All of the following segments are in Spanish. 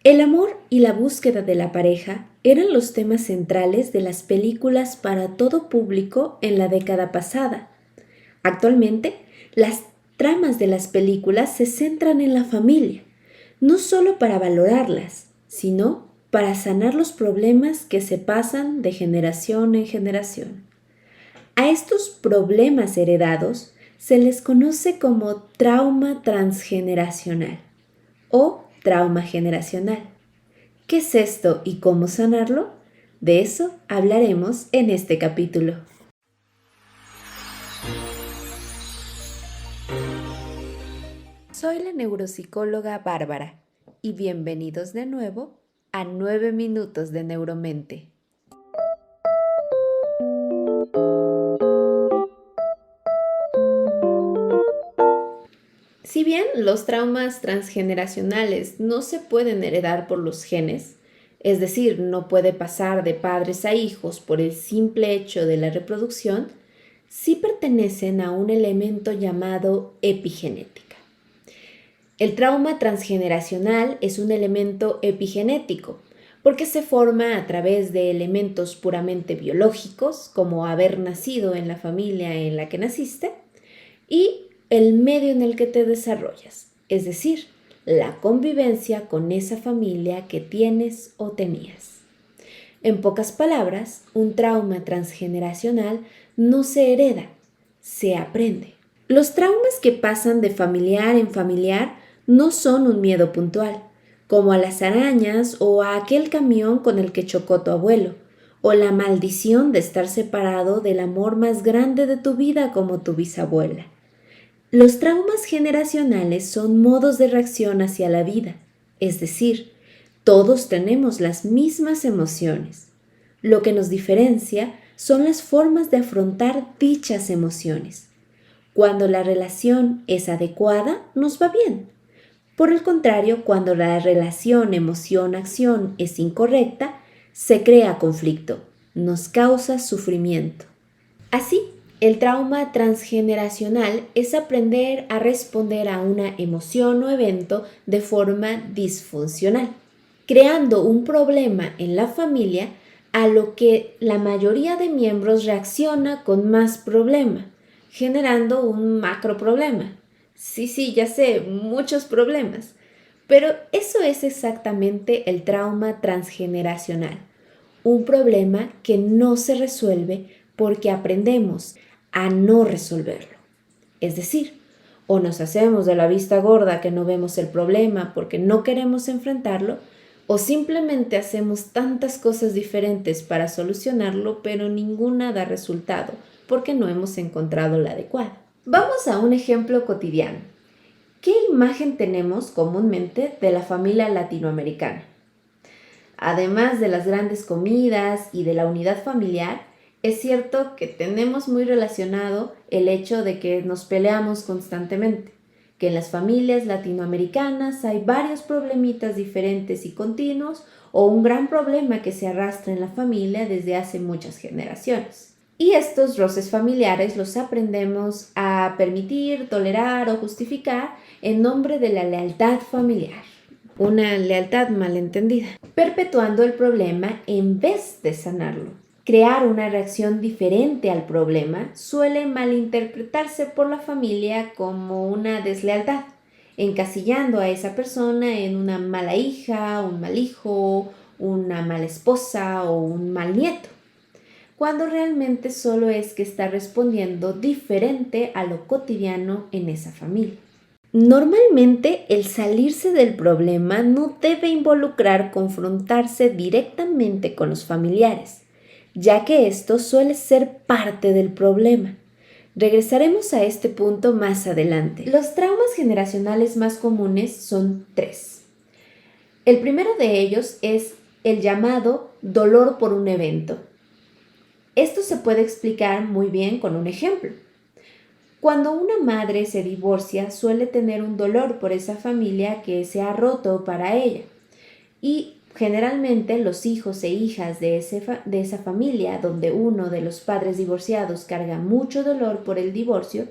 El amor y la búsqueda de la pareja eran los temas centrales de las películas para todo público en la década pasada. Actualmente, las tramas de las películas se centran en la familia, no solo para valorarlas, sino para sanar los problemas que se pasan de generación en generación. A estos problemas heredados se les conoce como trauma transgeneracional o trauma generacional. ¿Qué es esto y cómo sanarlo? De eso hablaremos en este capítulo. Soy la neuropsicóloga Bárbara y bienvenidos de nuevo a 9 minutos de Neuromente. Si bien los traumas transgeneracionales no se pueden heredar por los genes, es decir, no puede pasar de padres a hijos por el simple hecho de la reproducción, sí pertenecen a un elemento llamado epigenética. El trauma transgeneracional es un elemento epigenético porque se forma a través de elementos puramente biológicos, como haber nacido en la familia en la que naciste, y el medio en el que te desarrollas, es decir, la convivencia con esa familia que tienes o tenías. En pocas palabras, un trauma transgeneracional no se hereda, se aprende. Los traumas que pasan de familiar en familiar no son un miedo puntual, como a las arañas o a aquel camión con el que chocó tu abuelo, o la maldición de estar separado del amor más grande de tu vida como tu bisabuela. Los traumas generacionales son modos de reacción hacia la vida, es decir, todos tenemos las mismas emociones. Lo que nos diferencia son las formas de afrontar dichas emociones. Cuando la relación es adecuada, nos va bien. Por el contrario, cuando la relación emoción-acción es incorrecta, se crea conflicto, nos causa sufrimiento. Así, el trauma transgeneracional es aprender a responder a una emoción o evento de forma disfuncional, creando un problema en la familia a lo que la mayoría de miembros reacciona con más problema, generando un macroproblema. Sí, ya sé, muchos problemas. Pero eso es exactamente el trauma transgeneracional, un problema que no se resuelve porque aprendemos a no resolverlo. Es decir, o nos hacemos de la vista gorda que no vemos el problema porque no queremos enfrentarlo, o simplemente hacemos tantas cosas diferentes para solucionarlo, pero ninguna da resultado porque no hemos encontrado la adecuada. Vamos a un ejemplo cotidiano. ¿Qué imagen tenemos comúnmente de la familia latinoamericana? Además de las grandes comidas y de la unidad familiar, es cierto que tenemos muy relacionado el hecho de que nos peleamos constantemente, que en las familias latinoamericanas hay varios problemitas diferentes y continuos o un gran problema que se arrastra en la familia desde hace muchas generaciones. Y estos roces familiares los aprendemos a permitir, tolerar o justificar en nombre de la lealtad familiar. Una lealtad malentendida, perpetuando el problema en vez de sanarlo. Crear una reacción diferente al problema suele malinterpretarse por la familia como una deslealtad, encasillando a esa persona en una mala hija, un mal hijo, una mala esposa o un mal nieto, cuando realmente solo es que está respondiendo diferente a lo cotidiano en esa familia. Normalmente, el salirse del problema no debe involucrar confrontarse directamente con los familiares, ya que esto suele ser parte del problema. Regresaremos a este punto más adelante. Los traumas generacionales más comunes son 3. El primero de ellos es el llamado dolor por un evento. Esto se puede explicar muy bien con un ejemplo. Cuando una madre se divorcia, suele tener un dolor por esa familia que se ha roto para ella. Y generalmente los hijos e hijas de esa familia, donde uno de los padres divorciados carga mucho dolor por el divorcio,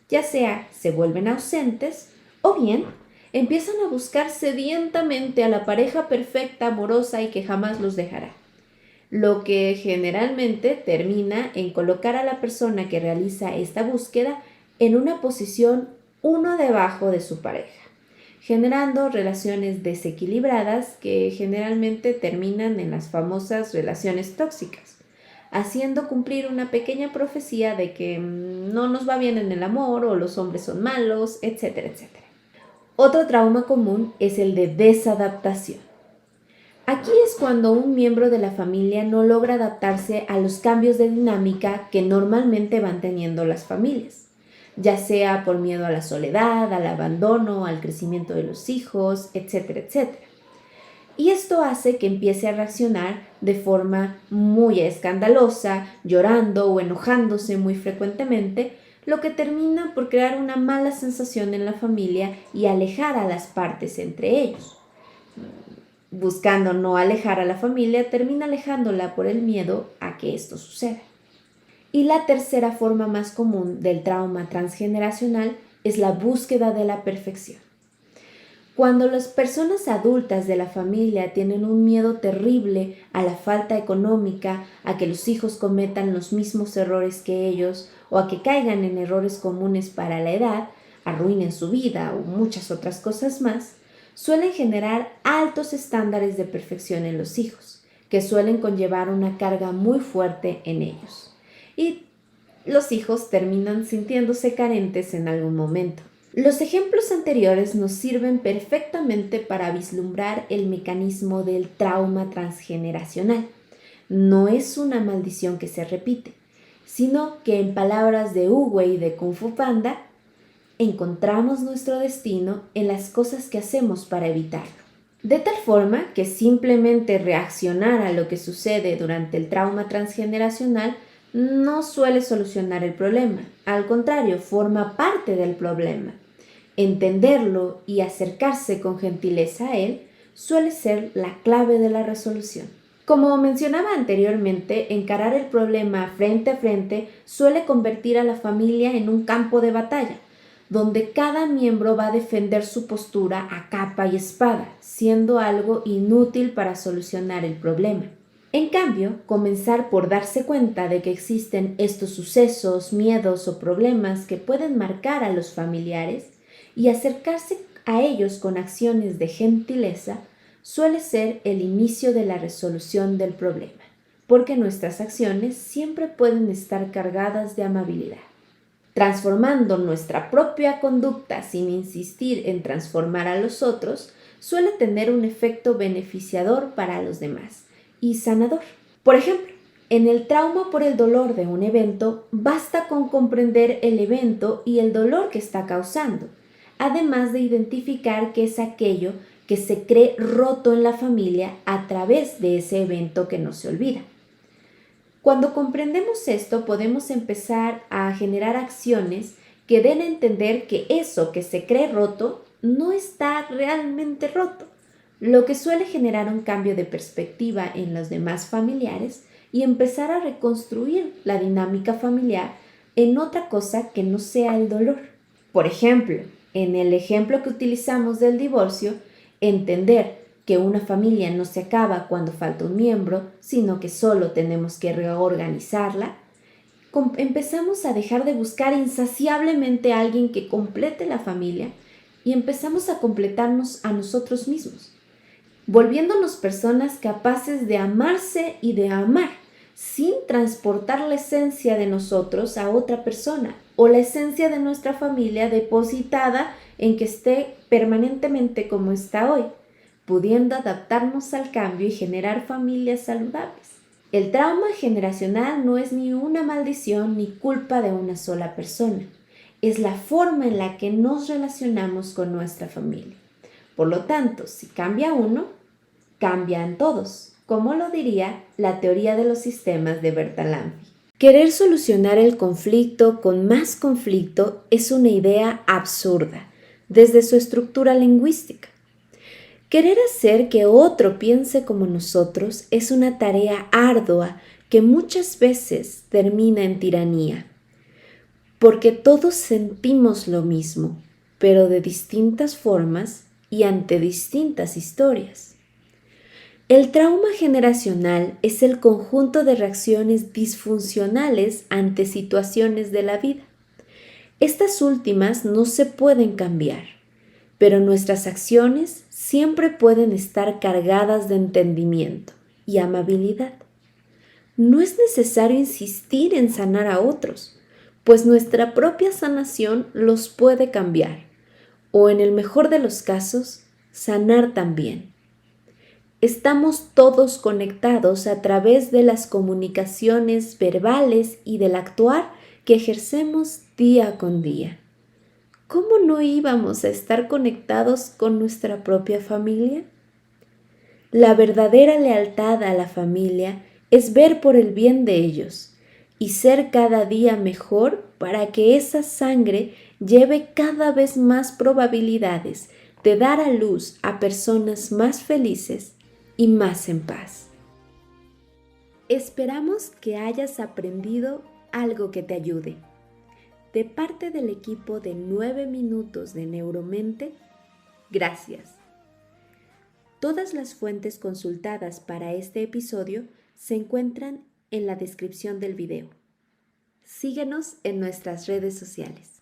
ya sea se vuelven ausentes o bien empiezan a buscar sedientamente a la pareja perfecta, amorosa y que jamás los dejará. Lo que generalmente termina en colocar a la persona que realiza esta búsqueda en una posición uno debajo de su pareja, generando relaciones desequilibradas que generalmente terminan en las famosas relaciones tóxicas, haciendo cumplir una pequeña profecía de que no nos va bien en el amor o los hombres son malos, etcétera, etcétera. Otro trauma común es el de desadaptación. Aquí es cuando un miembro de la familia no logra adaptarse a los cambios de dinámica que normalmente van teniendo las familias, ya sea por miedo a la soledad, al abandono, al crecimiento de los hijos, etcétera, etcétera. Y esto hace que empiece a reaccionar de forma muy escandalosa, llorando o enojándose muy frecuentemente, lo que termina por crear una mala sensación en la familia y alejar a las partes entre ellos. Buscando no alejar a la familia, termina alejándola por el miedo a que esto suceda. Y la tercera forma más común del trauma transgeneracional es la búsqueda de la perfección. Cuando las personas adultas de la familia tienen un miedo terrible a la falta económica, a que los hijos cometan los mismos errores que ellos o a que caigan en errores comunes para la edad, arruinen su vida o muchas otras cosas más, suelen generar altos estándares de perfección en los hijos, que suelen conllevar una carga muy fuerte en ellos. Y los hijos terminan sintiéndose carentes en algún momento. Los ejemplos anteriores nos sirven perfectamente para vislumbrar el mecanismo del trauma transgeneracional. No es una maldición que se repite, sino que en palabras de Wu-Wei de Kung Fu Panda, encontramos nuestro destino en las cosas que hacemos para evitarlo. De tal forma que simplemente reaccionar a lo que sucede durante el trauma transgeneracional no suele solucionar el problema, al contrario, forma parte del problema. Entenderlo y acercarse con gentileza a él suele ser la clave de la resolución. Como mencionaba anteriormente, encarar el problema frente a frente suele convertir a la familia en un campo de batalla, donde cada miembro va a defender su postura a capa y espada, siendo algo inútil para solucionar el problema. En cambio, comenzar por darse cuenta de que existen estos sucesos, miedos o problemas que pueden marcar a los familiares y acercarse a ellos con acciones de gentileza suele ser el inicio de la resolución del problema, porque nuestras acciones siempre pueden estar cargadas de amabilidad. Transformando nuestra propia conducta sin insistir en transformar a los otros suele tener un efecto beneficiador para los demás y sanador. Por ejemplo, en el trauma por el dolor de un evento, basta con comprender el evento y el dolor que está causando, además de identificar qué es aquello que se cree roto en la familia a través de ese evento que no se olvida. Cuando comprendemos esto, podemos empezar a generar acciones que den a entender que eso que se cree roto no está realmente roto, lo que suele generar un cambio de perspectiva en los demás familiares y empezar a reconstruir la dinámica familiar en otra cosa que no sea el dolor. Por ejemplo, en el ejemplo que utilizamos del divorcio, entender que una familia no se acaba cuando falta un miembro, sino que solo tenemos que reorganizarla, empezamos a dejar de buscar insaciablemente a alguien que complete la familia y empezamos a completarnos a nosotros mismos, volviéndonos personas capaces de amarse y de amar, sin transportar la esencia de nosotros a otra persona o la esencia de nuestra familia depositada en que esté permanentemente como está hoy, pudiendo adaptarnos al cambio y generar familias saludables. El trauma generacional no es ni una maldición ni culpa de una sola persona. Es la forma en la que nos relacionamos con nuestra familia. Por lo tanto, si cambia uno, cambian todos, como lo diría la teoría de los sistemas de Bertalanffy. Querer solucionar el conflicto con más conflicto es una idea absurda, desde su estructura lingüística. Querer hacer que otro piense como nosotros es una tarea ardua que muchas veces termina en tiranía, porque todos sentimos lo mismo, pero de distintas formas y ante distintas historias. El trauma generacional es el conjunto de reacciones disfuncionales ante situaciones de la vida. Estas últimas no se pueden cambiar, pero nuestras acciones siempre pueden estar cargadas de entendimiento y amabilidad. No es necesario insistir en sanar a otros, pues nuestra propia sanación los puede cambiar, o en el mejor de los casos, sanar también. Estamos todos conectados a través de las comunicaciones verbales y del actuar que ejercemos día con día. ¿Cómo no íbamos a estar conectados con nuestra propia familia? La verdadera lealtad a la familia es ver por el bien de ellos y ser cada día mejor para que esa sangre lleve cada vez más probabilidades de dar a luz a personas más felices y más en paz. Esperamos que hayas aprendido algo que te ayude. De parte del equipo de 9 minutos de Neuromente, gracias. Todas las fuentes consultadas para este episodio se encuentran en la descripción del video. Síguenos en nuestras redes sociales.